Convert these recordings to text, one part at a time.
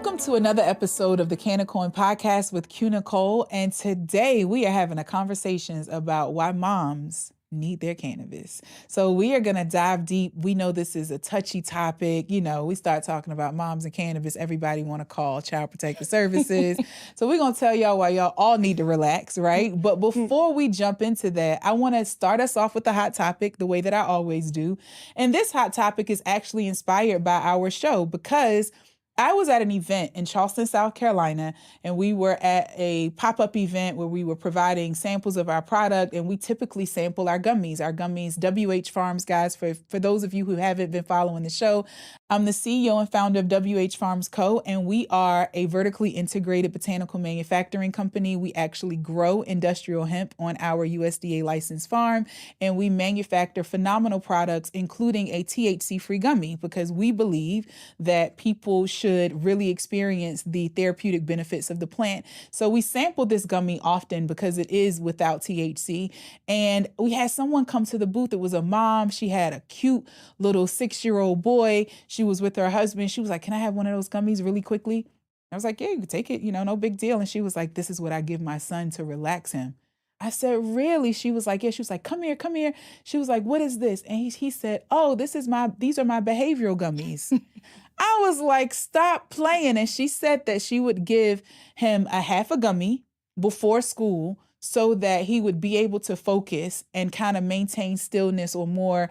Welcome to another episode of the Canna Coin Podcast with Q Nicole. And today we are having a conversations about why moms need their cannabis. So we are going to dive deep. We know this is a touchy topic. You know, we start talking about moms and cannabis. Everybody want to call Child Protective Services. So we're going to tell y'all why y'all all need to relax, right? But before we jump into that, I want to start us off with the hot topic the way that I always do. And this hot topic is actually inspired by our show because I was at an event in Charleston, South Carolina, and we were at a pop-up event where we were providing samples of our product, and we typically sample our gummies. WH Farms, guys, for those of you who haven't been following the show, I'm the CEO and founder of WH Farms Co., and we are a vertically integrated botanical manufacturing company. We actually grow industrial hemp on our USDA licensed farm, and we manufacture phenomenal products, including a THC-free gummy, because we believe that people should really experience the therapeutic benefits of the plant. So we sample this gummy often because it is without THC. And we had someone come to the booth. It was a mom. She had a cute little 6-year-old boy. She was with her husband. She was like, "Can I have one of those gummies really quickly?" I was like, "Yeah, you can take it, no big deal." And she was like, "This is what I give my son to relax him." I said, "Really?" She was like, "Yeah." She was like, "Come here, come here." She was like, "What is this?" And he said, "Oh, these are my behavioral gummies." I was like, "Stop playing." And she said that she would give him a half a gummy before school so that he would be able to focus and kind of maintain stillness or more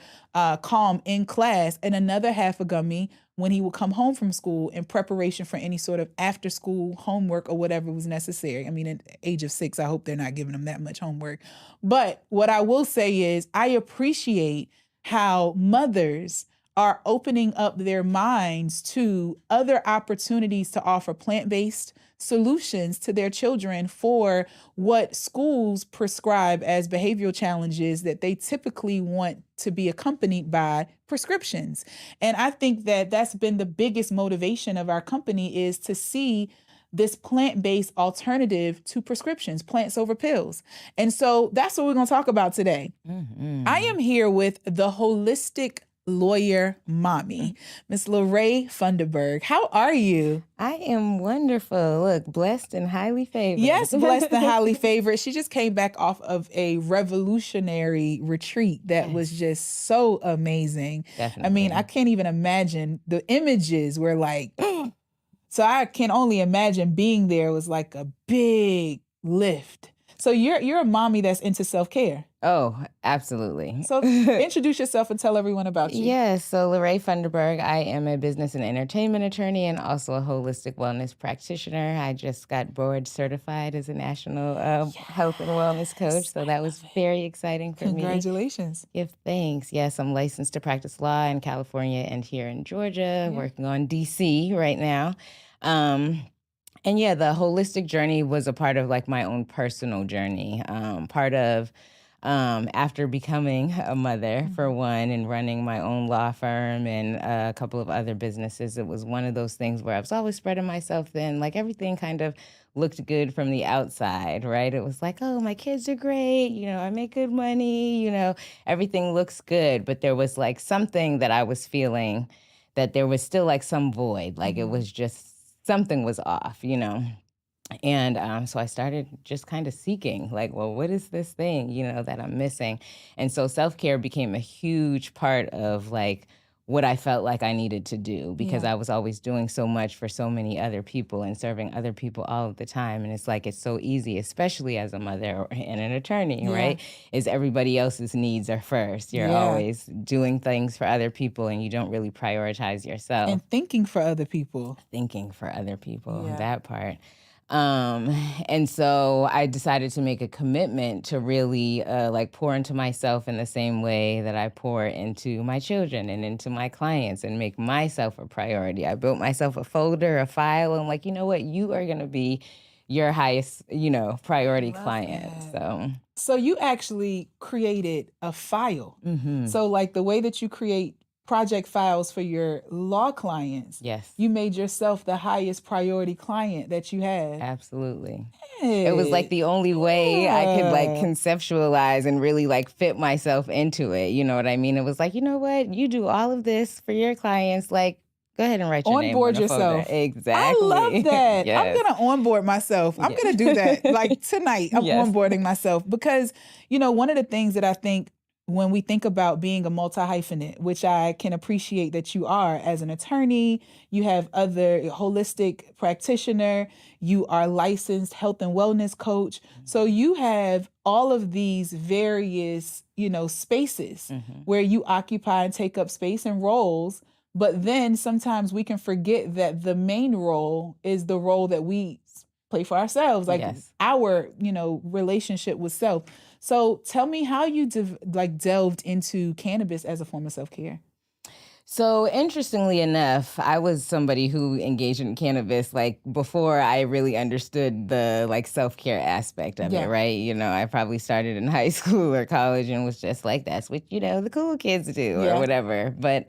calm in class, and another half a gummy when he would come home from school in preparation for any sort of after school homework or whatever was necessary. I mean, at the age of 6, I hope they're not giving him that much homework. But what I will say is I appreciate how mothers are opening up their minds to other opportunities to offer plant-based solutions to their children for what schools prescribe as behavioral challenges that they typically want to be accompanied by prescriptions. And I think that that's been the biggest motivation of our company, is to see this plant-based alternative to prescriptions, plants over pills. And so that's what we're going to talk about today. I am here with the holistic lawyer mommy, Miss Lorraine Funderburg. How are you? I am wonderful. Look, blessed and highly favored. Yes, blessed and highly favored. She just came back off of a revolutionary retreat that was just so amazing. Definitely. I mean, I can't even imagine. The images were like, so I can only imagine being there was like a big lift. So you're a mommy that's into self-care. Oh, absolutely. So introduce yourself and tell everyone about you. Yes, so Lorraine Funderburg. I am a business and entertainment attorney and also a holistic wellness practitioner. I just got board certified as a national health and wellness coach, so that was very exciting for me. Congratulations. Give thanks. Yes, I'm licensed to practice law in California and here in Georgia, working on DC right now. And yeah, the holistic journey was a part of like my own personal journey. Part of after becoming a mother, for one, and running my own law firm and a couple of other businesses, it was one of those things where I was always spreading myself thin. Like everything kind of looked good from the outside, right? It was like, oh, my kids are great. I make good money. Everything looks good. But there was like something that I was feeling that there was still like some void. Like it was just something was off. And so I started just kind of seeking, like, well, what is this thing, that I'm missing? And so self-care became a huge part of like what I felt like I needed to do, because I was always doing so much for so many other people and serving other people all of the time. And it's like, it's so easy, especially as a mother and an attorney, right? Is everybody else's needs are first. You're always doing things for other people and you don't really prioritize yourself. And thinking for other people. Thinking for other people, that part. And so I decided to make a commitment to really like pour into myself in the same way that I pour into my children and into my clients, and make myself a priority. I built myself a folder, a file. I'm like, you know what? You are going to be your highest, priority client. So you actually created a file. So like the way that you create project files for your law clients. Yes. You made yourself the highest priority client that you had. Absolutely. It was like the only way I could like conceptualize and really like fit myself into it. You know what I mean? It was like, you know what? You do all of this for your clients. Like, Go ahead and write your name on Onboard the folder. yourself. I Exactly. love that. I'm Yes. going to onboard myself. I'm Yeah. going to do that. Like tonight, I'm Yes. onboarding myself because, one of the things that I think when we think about being a multi-hyphenate, which I can appreciate that you are as an attorney, you have other holistic practitioner, you are licensed health and wellness coach. So you have all of these various, spaces Mhm. where you occupy and take up space and roles. But then sometimes we can forget that the main role is the role that we play for ourselves, like Yes. our, relationship with self. So tell me how you delved into cannabis as a form of self-care. So interestingly enough, I was somebody who engaged in cannabis like before I really understood the like self-care aspect of Yeah. it, right? I probably started in high school or college and was just like, that's what, the cool kids do Yeah. or whatever. But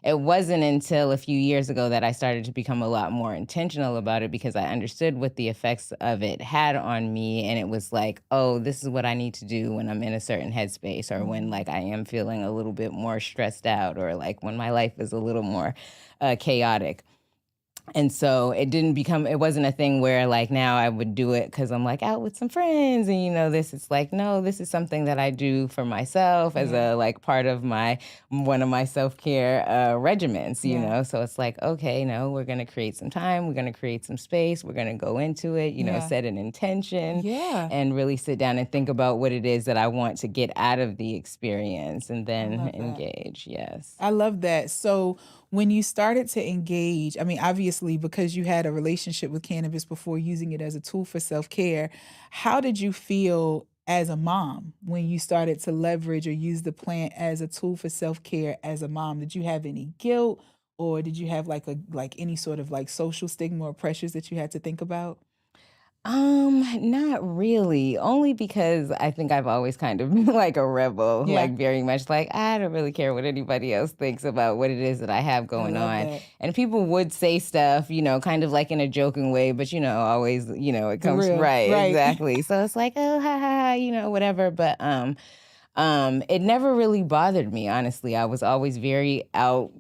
it wasn't until a few years ago that I started to become a lot more intentional about it because I understood what the effects of it had on me. And it was like, oh, this is what I need to do when I'm in a certain headspace or when like I am feeling a little bit more stressed out or like when my life is a little more chaotic. And so it wasn't a thing where like now I would do it because I'm like out with some friends and it's like, no, this is something that I do for myself as a like part of one of my self-care regimens, so it's like, okay, no, we're going to create some time. We're going to create some space. We're going to go into it, set an intention and really sit down and think about what it is that I want to get out of the experience and then engage. Yes. I love that. So when you started to engage, I mean, obviously, because you had a relationship with cannabis before using it as a tool for self-care, how did you feel as a mom when you started to leverage or use the plant as a tool for self-care as a mom? Did you have any guilt or did you have like any sort of like social stigma or pressures that you had to think about? Not really. Only because I think I've always kind of been like a rebel, Yeah. like very much like I don't really care what anybody else thinks about what it is that I have going love on. that. And people would say stuff, kind of like in a joking way, but always, it comes real, right, right. exactly. So it's like, oh, ha ha, whatever. But it never really bothered me, honestly. I was always very out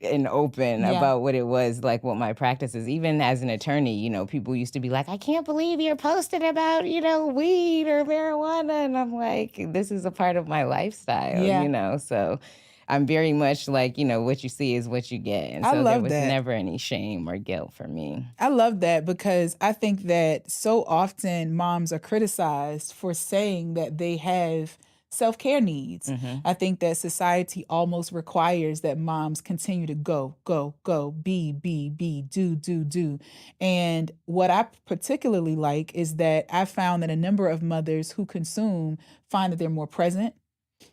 and open Yeah. about what it was, like what my practice is. Even as an attorney, people used to be like, I can't believe you're posting about, weed or marijuana. And I'm like, this is a part of my lifestyle, Yeah. So I'm very much like, what you see is what you get. And I so there love was that. never any shame or guilt for me. I love that because I think that so often moms are criticized for saying that they have self-care needs. Mhm. I think that society almost requires that moms continue to go, go, go, be, do, do, do. And what I particularly like is that I found that a number of mothers who consume find that they're more present,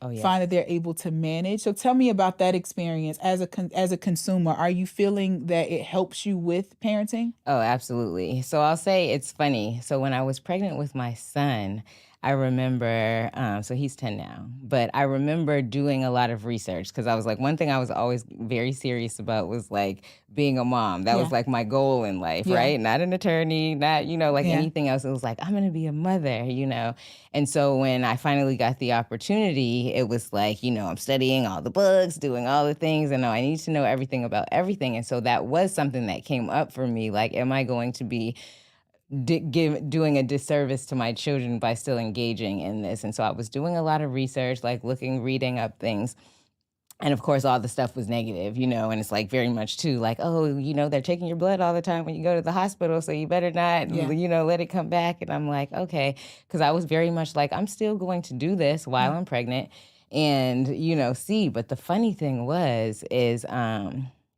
Oh, yeah. find that they're able to manage. So tell me about that experience as a consumer. Are you feeling that it helps you with parenting? Oh, absolutely. So I'll say it's funny. So when I was pregnant with my son, I remember, so he's 10 now, but I remember doing a lot of research because I was like, one thing I was always very serious about was like being a mom. That was Yeah. like my goal in life, Yeah. right? Not an attorney, not, like Yeah. anything else. It was like, I'm going to be a mother, And so when I finally got the opportunity, it was like, I'm studying all the books, doing all the things, and I need to know everything about everything. And so that was something that came up for me. Like, am I going to be doing a disservice to my children by still engaging in this? And so I was doing a lot of research, like reading up things. And of course, all the stuff was negative, and it's like very much too like, oh, they're taking your blood all the time when you go to the hospital. So you better not, let it come back. And I'm like, okay, because I was very much like, I'm still going to do this while I'm pregnant and, see. But the funny thing is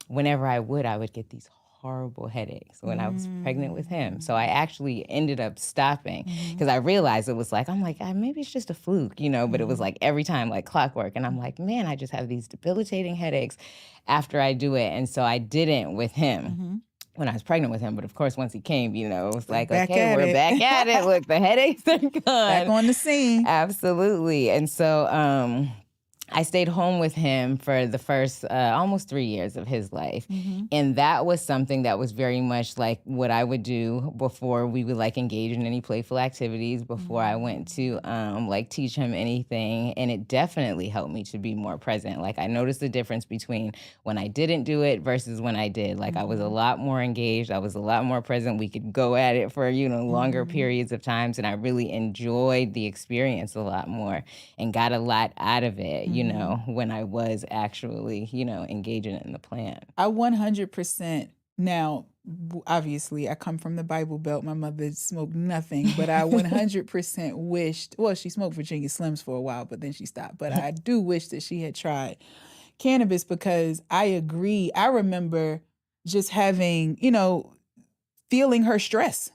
whenever I would get these horrible headaches when I was pregnant with him. So I actually ended up stopping because I realized it was like, I'm like, maybe it's just a fluke, but it was like every time like clockwork. And I'm like, man, I just have these debilitating headaches after I do it. And so I didn't with him. When I was pregnant with him. But of course, once he came, it was like, Back okay, at we're it. back at it. Look, the headaches are gone. Back on the scene. Absolutely. And so, I stayed home with him for the first almost 3 years of his life. Mm-hmm. And that was something that was very much like what I would do before we would like engage in any playful activities, before I went to like teach him anything. And it definitely helped me to be more present. Like I noticed the difference between when I didn't do it versus when I did. Like I was a lot more engaged. I was a lot more present. We could go at it for, longer periods of times. And I really enjoyed the experience a lot more and got a lot out of it, when I was actually, engaging in the plan. I 100%. Now, obviously, I come from the Bible Belt. My mother smoked nothing, but I 100% wished, well, she smoked Virginia Slims for a while, but then she stopped. But I do wish that she had tried cannabis because I agree. I remember just having, feeling her stress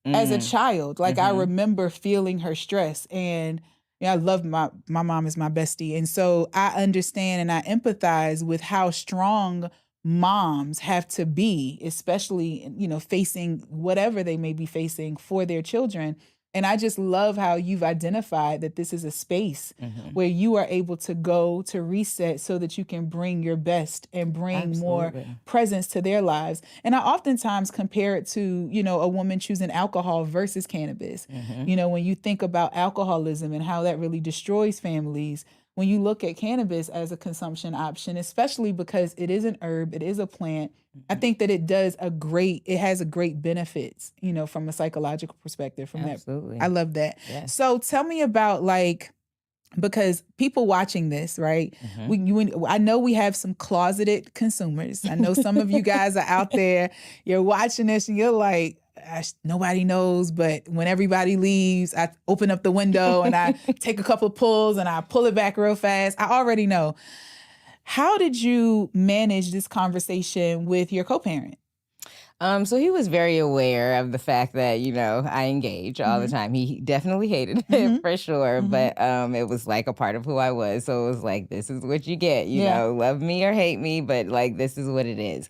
as a child. Like I remember feeling her stress, and I love my mom is my bestie. And so I understand and I empathize with how strong moms have to be, especially, facing whatever they may be facing for their children. And I just love how you've identified that this is a space where you are able to go to reset so that you can bring your best and bring more presence to their lives. And I oftentimes compare it to, a woman choosing alcohol versus cannabis. When you think about alcoholism and how that really destroys families, when you look at cannabis as a consumption option, especially because it is an herb, it is a plant, I think that it has a great benefits, from a psychological perspective from Absolutely. that. I love that. Yes. So tell me about because people watching this, right? I know we have some closeted consumers. I know some of you guys are out there, you're watching this and you're like, nobody knows, but when everybody leaves, I open up the window and I take a couple of pulls and I pull it back real fast. I already know. How did you manage this conversation with your co-parent? So he was very aware of the fact that, I engage all the time. He definitely hated it for sure, but it was like a part of who I was. So it was like, this is what you get, love me or hate me, but like, this is what it is.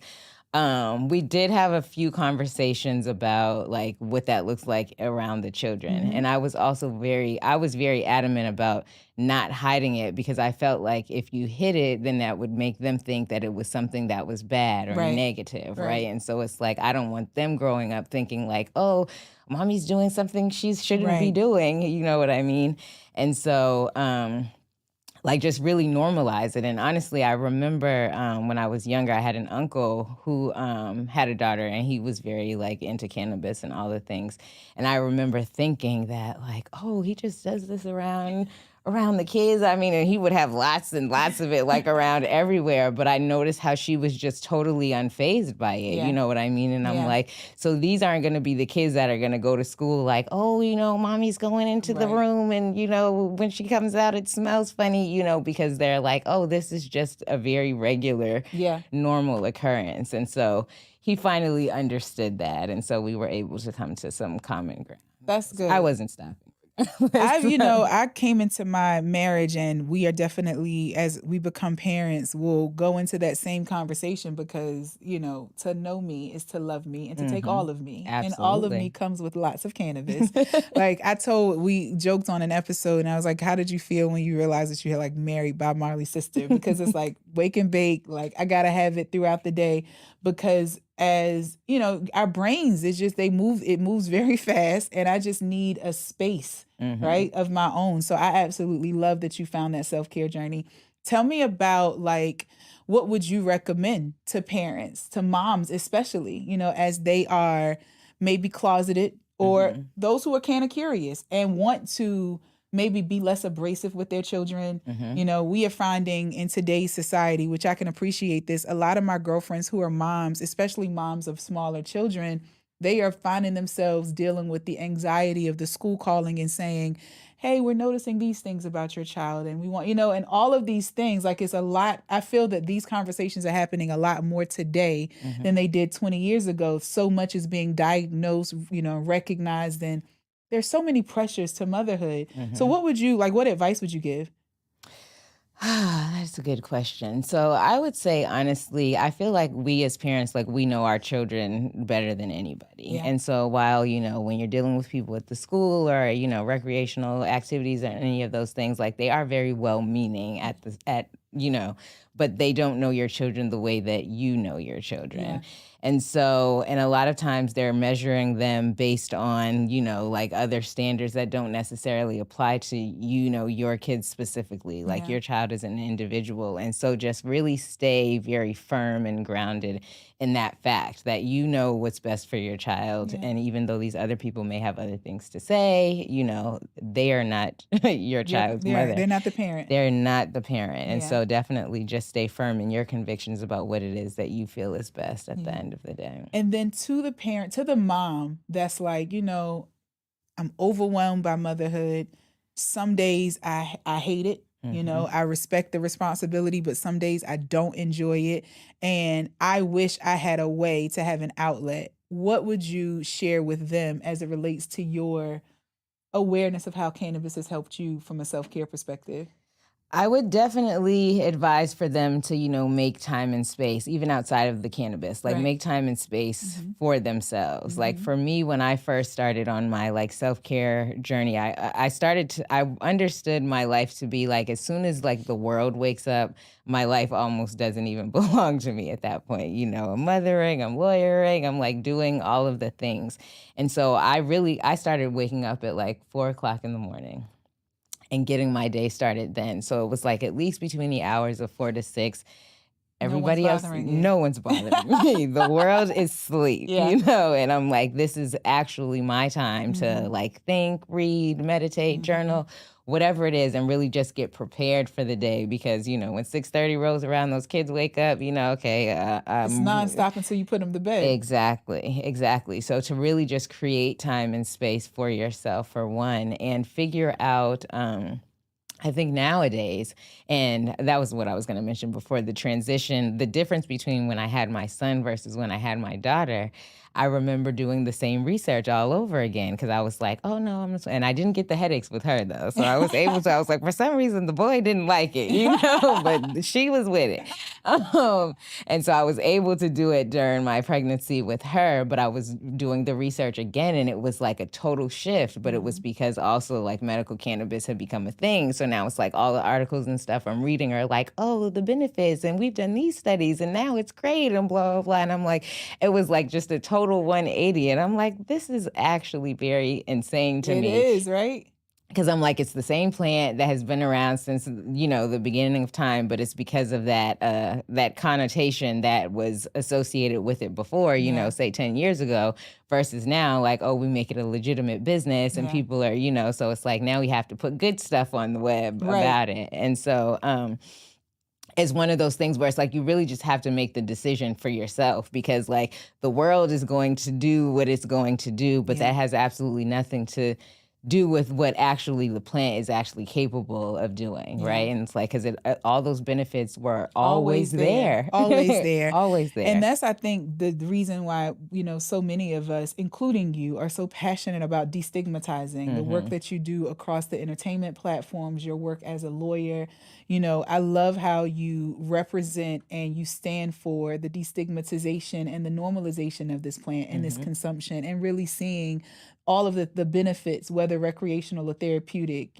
We did have a few conversations about like what that looks like around the children. And I was also very adamant about not hiding it because I felt like if you hid it, then that would make them think that it was something that was bad or negative, right? And so it's like, I don't want them growing up thinking like, oh, mommy's doing something she shouldn't be doing, you know what I mean? And so, like just really normalize it. And honestly, I remember when I was younger, I had an uncle who had a daughter and he was very like into cannabis and all the things. And I remember thinking that like, oh, he just does this around the kids. I mean, and he would have lots and lots of it like around everywhere. But I noticed how she was just totally unfazed by it. You know what I mean? And I'm like, so these aren't going to be the kids that are going to go to school like, oh, mommy's going into the room and, when she comes out, it smells funny, because they're like, oh, this is just a very regular, normal occurrence. And so he finally understood that. And so we were able to come to some common ground. That's good. I wasn't stopping. I came into my marriage and we are definitely, as we become parents, we'll go into that same conversation because, to know me is to love me and to take all of me. Absolutely. And all of me comes with lots of cannabis. Like we joked on an episode and I was like, how did you feel when you realized that you had like married Bob Marley's sister? Because it's like wake and bake, like I gotta have it throughout the day because as our brains, it moves very fast and I just need a space, right, of my own. So I absolutely love that you found that self-care journey. Tell me about like, what would you recommend to parents, to moms, especially, as they are maybe closeted or those who are kind of curious and want to maybe be less abrasive with their children. We are finding in today's society, which I can appreciate this, a lot of my girlfriends who are moms, especially moms of smaller children, they are finding themselves dealing with the anxiety of the school calling and saying, hey, we're noticing these things about your child and we want, and all of these things, like it's a lot. I feel that these conversations are happening a lot more today than they did 20 years ago. So much is being diagnosed, recognized, and there's so many pressures to motherhood. So what advice would you give? That's a good question. So I would say, honestly, I feel like we as parents, like we know our children better than anybody. Yeah. And so while, when you're dealing with people at the school or, recreational activities or any of those things, like they are very well meaning but they don't know your children the way that you know your children. Yeah. And so, and a lot of times they're measuring them based on, like other standards that don't necessarily apply to, your kids specifically. Like Yeah. your child is an individual. And so just really stay very firm and grounded in that fact that you know what's best for your child. Yeah. And even though these other people may have other things to say, they are not your child's mother. They're not the parent. They're not the parent. And Yeah. so definitely just stay firm in your convictions about what it is that you feel is best at the Yeah. end of the day. And then to the parent, to the mom that's like, I'm overwhelmed by motherhood. Some days I hate it. I respect the responsibility, but some days I don't enjoy it. And I wish I had a way to have an outlet. What would you share with them as it relates to your awareness of how cannabis has helped you from a self-care perspective? I would definitely advise for them to, make time and space, even outside of the cannabis, like Right. make time and space for themselves. Like for me, when I first started on my self-care journey, I understood my life to be like, as soon as the world wakes up, my life almost doesn't even belong to me at that point. I'm mothering, I'm lawyering, I'm doing all of the things. And so I started waking up at 4:00 in the morning and getting my day started then. So it was at least between the hours of 4 to 6. Everybody else, no one's bothering me. The world is asleep, and I'm this is actually my time to think, read, meditate, journal, whatever it is, and really just get prepared for the day because, when 6:30 rolls around, those kids wake up, okay. It's nonstop until you put them to bed. Exactly. So to really just create time and space for yourself, for one, and figure out, I think nowadays, and that was what I was going to mention before, the transition, the difference between when I had my son versus when I had my daughter. I remember doing the same research all over again because I was like, oh no, and I didn't get the headaches with her though. So I was able to, I was like, for some reason the boy didn't like it, but she was with it. And so I was able to do it during my pregnancy with her, but I was doing the research again and it was a total shift, but it was because also medical cannabis had become a thing. So now it's all the articles and stuff I'm reading are the benefits and we've done these studies and now it's great and blah, blah, blah. And I'm it was just a total 180. And I'm this is actually very insane to me. It is, right? Because I'm it's the same plant that has been around since, the beginning of time, but it's because of that connotation that was associated with it before, say 10 years ago versus now, we make it a legitimate business and people are, so it's now we have to put good stuff on the web about it. And so, it's one of those things where it's you really just have to make the decision for yourself because the world is going to do what it's going to do, but that has absolutely nothing to do with what actually the plant is actually capable of doing, right? And it's because all those benefits were always there. Always there. Always there. And that's, I think, the reason why, so many of us, including you, are so passionate about destigmatizing the work that you do across the entertainment platforms, your work as a lawyer. I love how you represent and you stand for the destigmatization and the normalization of this plant and this consumption and really seeing all of the benefits, whether recreational or therapeutic,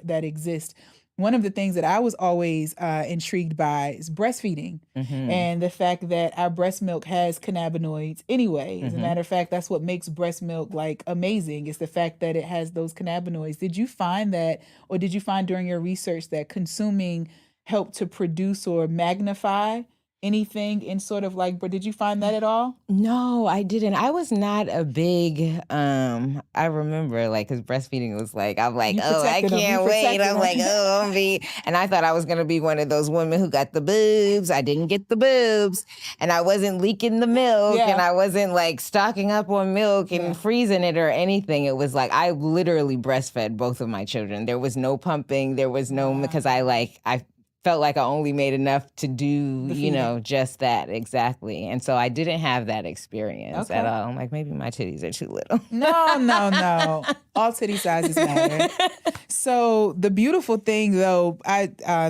that exist. One of the things that I was always intrigued by is breastfeeding and the fact that our breast milk has cannabinoids anyway. As a matter of fact, that's what makes breast milk amazing. It's the fact that it has those cannabinoids. Did you find that, or did you find during your research that consuming helped to produce or magnify anything in sort of but did you find that at all? No, I didn't. I was not a big, I remember because breastfeeding was I'm I can't wait. I'm I'm be, and I thought I was going to be one of those women who got the boobs. I didn't get the boobs and I wasn't leaking the milk and I wasn't stocking up on milk and freezing it or anything. It was I literally breastfed both of my children. There was no pumping. There was no, because I felt like I only made enough to do, The feeding. just that exactly. And so I didn't have that experience at Okay. all. I'm like, maybe my titties are too little. No, no, no. All titty sizes matter. So the beautiful thing, though,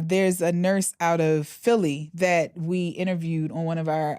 there's a nurse out of Philly that we interviewed on one of our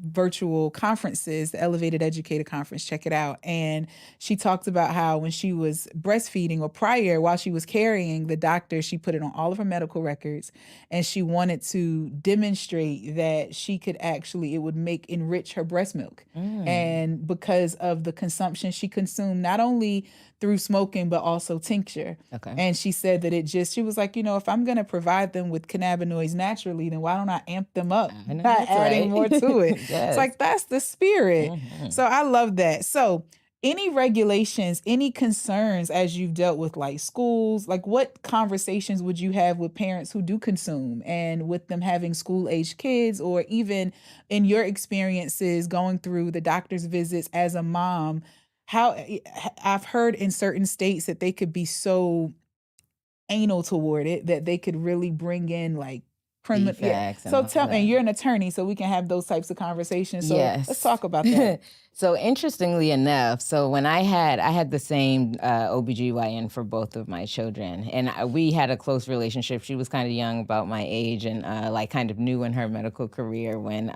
virtual conferences, the Elevated Educator Conference. Check it out. And she talked about how when she was breastfeeding or prior, while she was carrying, the doctor, she put it on all of her medical records, and she wanted to demonstrate that she could actually, it would enrich her breast milk. And because of the consumption she consumed, not only through smoking, but also tincture. Okay. And she said that she was like, if I'm going to provide them with cannabinoids naturally, then why don't I amp them up I know by that's adding right. more to it? It's Yes. like, that's the spirit. Mhm. So I love that. So any regulations, any concerns as you've dealt with like schools, like what conversations would you have with parents who do consume and with them having school age kids, or even in your experiences going through the doctor's visits as a mom? How I've heard in certain states that they could be so anal toward it that they could really bring in like criminal. Yeah. Defects and So all of tell me, that. you're an attorney, so we can have those types of conversations. So let's Yes. talk about that. So interestingly enough, so when I had the same OBGYN for both of my children, and we had a close relationship. She was kind of young, about my age, and like kind of new in her medical career when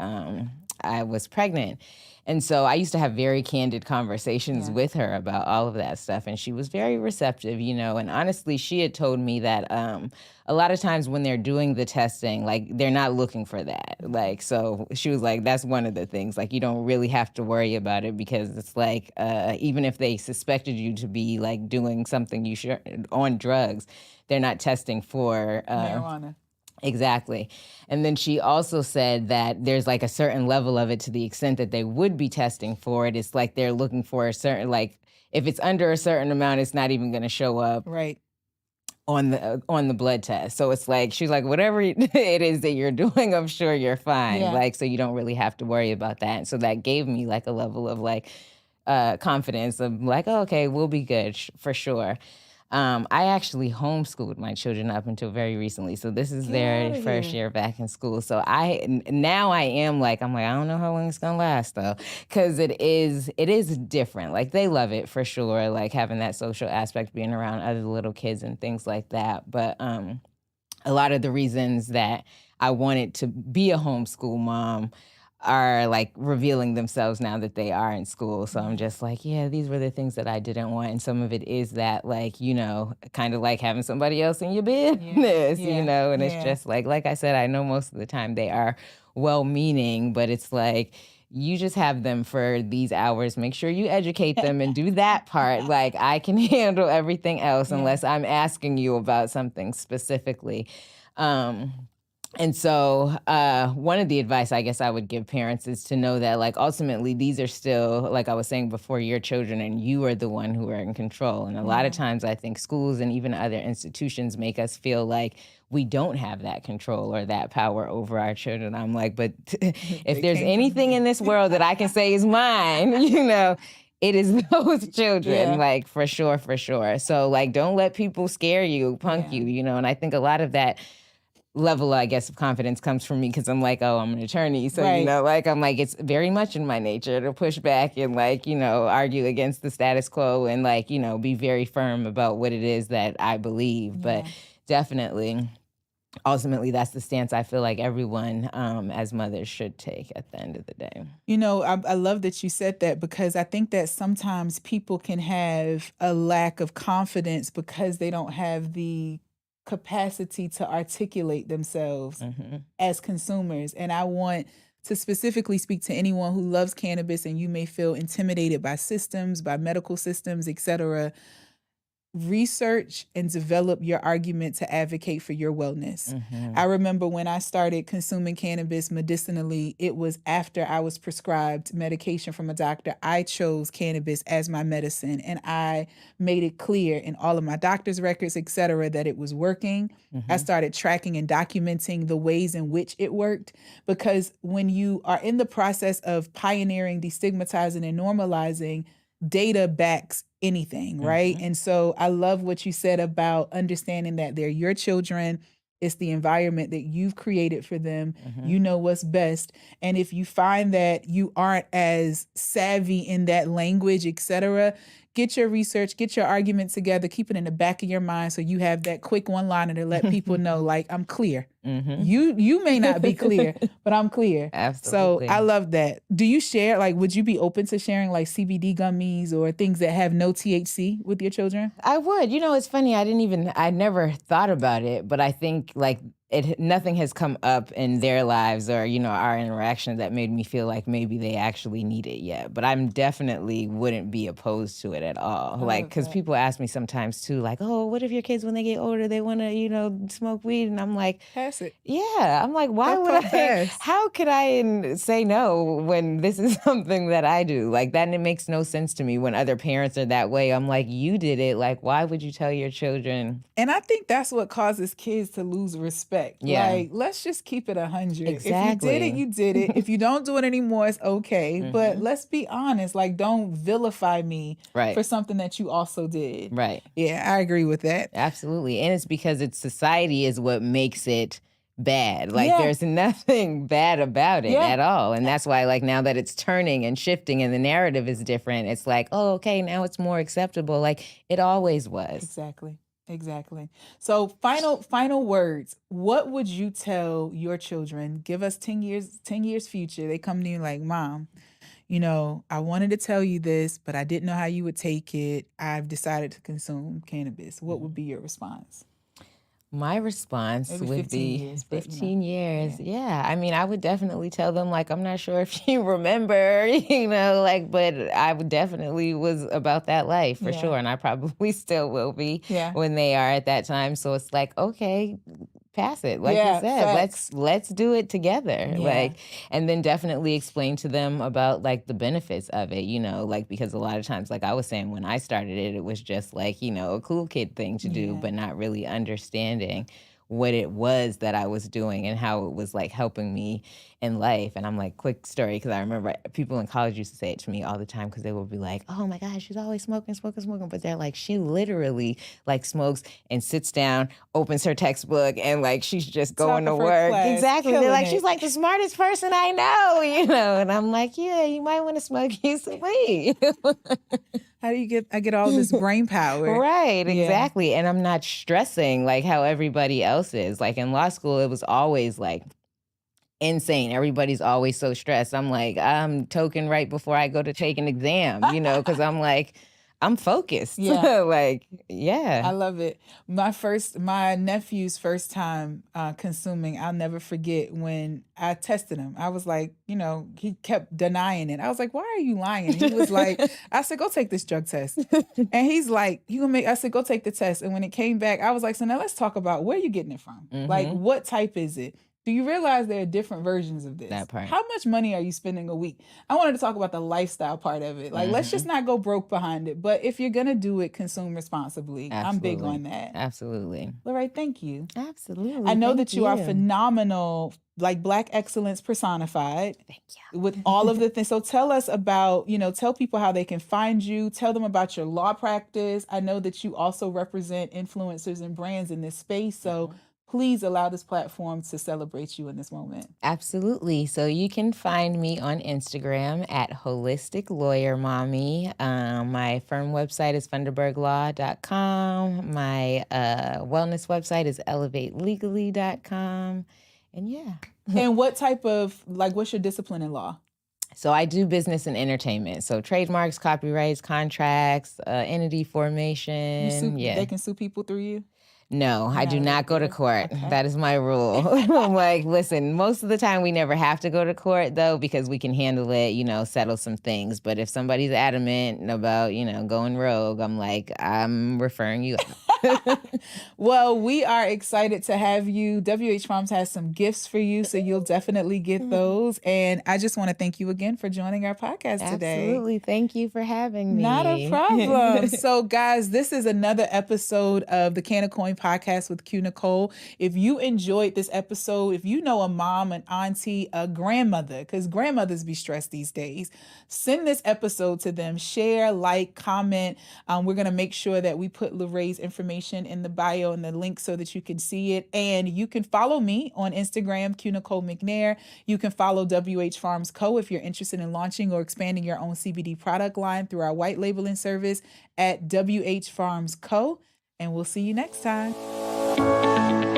I was pregnant. And so I used to have very candid conversations Yeah. with her about all of that stuff. And she was very receptive, and honestly, she had told me that a lot of times when they're doing the testing, like they're not looking for that. Like, so she was like, that's one of the things, like you don't really have to worry about it, because it's like, even if they suspected you to be like doing something you should on drugs, they're not testing for Marijuana. Exactly. And then she also said that there's like a certain level of it, to the extent that they would be testing for it. It's like they're looking for a certain, like, if it's under a certain amount, it's not even going to show up Right. on the blood test. So it's like, she's like, whatever it is that you're doing, I'm sure you're fine. Yeah. Like, so you don't really have to worry about that. And so that gave me like a level of like confidence of like, oh, okay, we'll be good for sure. I actually homeschooled my children up until very recently. So this is Get their outta first here. year back in school. So now I am like, I'm like, I don't know how long it's gonna last though. Cause it is different. Like they love it for sure. Like having that social aspect, being around other little kids and things like that. But a lot of the reasons that I wanted to be a homeschool mom are like revealing themselves now that they are in school. So I'm just like, yeah, these were the things that I didn't want. And some of it is that, like, kind of like having somebody else in your business, Yeah. and it's Yeah. just like I said, I know most of the time they are well-meaning, but it's like, you just have them for these hours. Make sure you educate them and do that part. Like I can handle everything else Yeah. unless I'm asking you about something specifically. And so one of the advice I guess I would give parents is to know that, like, ultimately these are still, like I was saying before, your children, and you are the one who are in control. And a lot of times I think schools and even other institutions make us feel like we don't have that control or that power over our children. I'm like, but if there's came from anything me. in this world that I can say is mine, it is those children, Yeah. like for sure, for sure. So like, don't let people scare you, punk Yeah. you, and I think a lot of that level, I guess, of confidence comes from me because I'm like, oh, I'm an attorney. So, Right. like, I'm like, it's very much in my nature to push back and like, argue against the status quo and like, be very firm about what it is that I believe. But Yeah. definitely, ultimately, that's the stance I feel like everyone as mothers should take at the end of the day. I love that you said that, because I think that sometimes people can have a lack of confidence because they don't have the capacity to articulate themselves as consumers. And I want to specifically speak to anyone who loves cannabis and you may feel intimidated by systems, by medical systems, etc. Research and develop your argument to advocate for your wellness. I remember when I started consuming cannabis medicinally, it was after I was prescribed medication from a doctor. I chose cannabis as my medicine, and I made it clear in all of my doctor's records, et cetera, that it was working. I started tracking and documenting the ways in which it worked, because when you are in the process of pioneering, destigmatizing, and normalizing, data backs anything, right? And so I love what you said about understanding that they're your children. It's the environment that you've created for them. Mhm. You know what's best. And if you find that you aren't as savvy in that language, etc., get your research, get your argument together, keep it in the back of your mind so you have that quick one-liner to let people know, like, I'm clear. Mhm. You may not be clear, but I'm clear. So Absolutely. I love that. Do you share, like, would you be open to sharing like CBD gummies or things that have no THC with your children? I would. You know, it's funny. I never thought about it, but I think like nothing has come up in their lives or, you know, our interactions that made me feel like maybe they actually need it yet. But I'm definitely wouldn't be opposed to it at all. I Like, love because that. people ask me sometimes too, like, oh, what if your kids, when they get older, they want to, you know, smoke weed? And I'm like, Pass it. yeah. I'm like, why That would part I? pass. How could I say no when this is something that I do? Like, that it makes no sense to me when other parents are that way. I'm like, you did it. Like, why would you tell your children? And I think that's what causes kids to lose respect. Yeah. Like, let's just keep it 100. If you did it, Exactly. you did it. If you don't do it anymore, it's okay. But Mhm. let's be honest. Like, don't vilify me Right. for something that you also did. Right. Yeah, I agree with that. Absolutely. And it's because it's society is what makes it bad. Like Yeah. there's nothing bad about it Yeah. at all. And that's why like now that it's turning and shifting and the narrative is different, it's like, oh, okay, now it's more acceptable. Like it always was. Exactly. Exactly. So final words. What would you tell your children? Give us 10 years future. They come to you like, Mom, you know, I wanted to tell you this, but I didn't know how you would take it. I've decided to consume cannabis. What would be your response? My response Maybe would 15 be years, but, you know, 15 years. Yeah. I mean, I would definitely tell them, like, I'm not sure if you remember, you know, like, but I would definitely was about that life for Yeah. sure. And I probably still will be Yeah. when they are at that time. So it's like, okay, pass it. Like Yeah, you said, facts. let's do it together. Yeah. Like, and then definitely explain to them about like the benefits of it, you know, like because a lot of times, like I was saying, when I started it, it was just like, you know, a cool kid thing to do, Yeah. but not really understanding what it was that I was doing and how it was like helping me in life. And I'm like, quick story, because I remember people in college used to say it to me all the time because they would be like, oh my gosh, she's always smoking. But they're like, she literally like smokes and sits down, opens her textbook, and like she's just going to Top of her work. class, Exactly. They're killing like, it. she's like the smartest person I know, you know. And I'm like, yeah, you might want to smoke you some weed. How do you get I get all this brain power? Right, Yeah. exactly. And I'm not stressing like how everybody else is. Like in law school, it was always like insane. Everybody's always so stressed. I'm like, I'm token right before I go to take an exam, you know, because I'm like, I'm focused. Yeah. Like, I yeah. love it. My nephew's first time consuming, I'll never forget when I tested him. I was like, you know, he kept denying it. I was like, why are you lying? He was like, I said, go take this drug test. And he's like, I said, go take the test. And when it came back, I was like, so now let's talk about where you getting it from. Like, Mhm. what type is it? Do you realize there are different versions of this? That part. How much money are you spending a week? I wanted to talk about the lifestyle part of it. Like, let's just not go broke behind it. But if you're going to do it, consume responsibly. I'm big Absolutely. on that. Absolutely. Lorraine, thank you. Absolutely. I know Thank that you are you. phenomenal, like Black excellence personified Thank you. with all of the things. So tell us about, you know, tell people how they can find you. Tell them about your law practice. I know that you also represent influencers and brands in this space. So please allow this platform to celebrate you in this moment. Absolutely. So you can find me on Instagram at Holistic Lawyer Mommy. My firm website is funderburglaw.com. My wellness website is elevatelegally.com. And yeah. And what type of, like, what's your discipline in law? So I do business and entertainment. So trademarks, copyrights, contracts, entity formation. Yeah. They can sue people through you? No, I do No, not go to okay. court. Okay. That is my rule. I'm like, listen, most of the time we never have to go to court though, because we can handle it, you know, settle some things. But if somebody's adamant about, you know, going rogue, I'm like, I'm referring you out. Well, we are excited to have you. WH Farms has some gifts for you, so you'll definitely get those. And I just want to thank you again for joining our podcast today. Absolutely. Thank you for having me. Not a problem. So, guys, this is another episode of the Can of Coin podcast with Q Nicole. If you enjoyed this episode, if you know a mom, an auntie, a grandmother, because grandmothers be stressed these days, send this episode to them. Share, like, comment. We're going to make sure that we put Lorraine's information information in the bio and the link so that you can see it. And you can follow me on Instagram, Q Nicole McNair. You can follow WH Farms Co. if you're interested in launching or expanding your own CBD product line through our white labeling service at WH Farms Co. And we'll see you next time.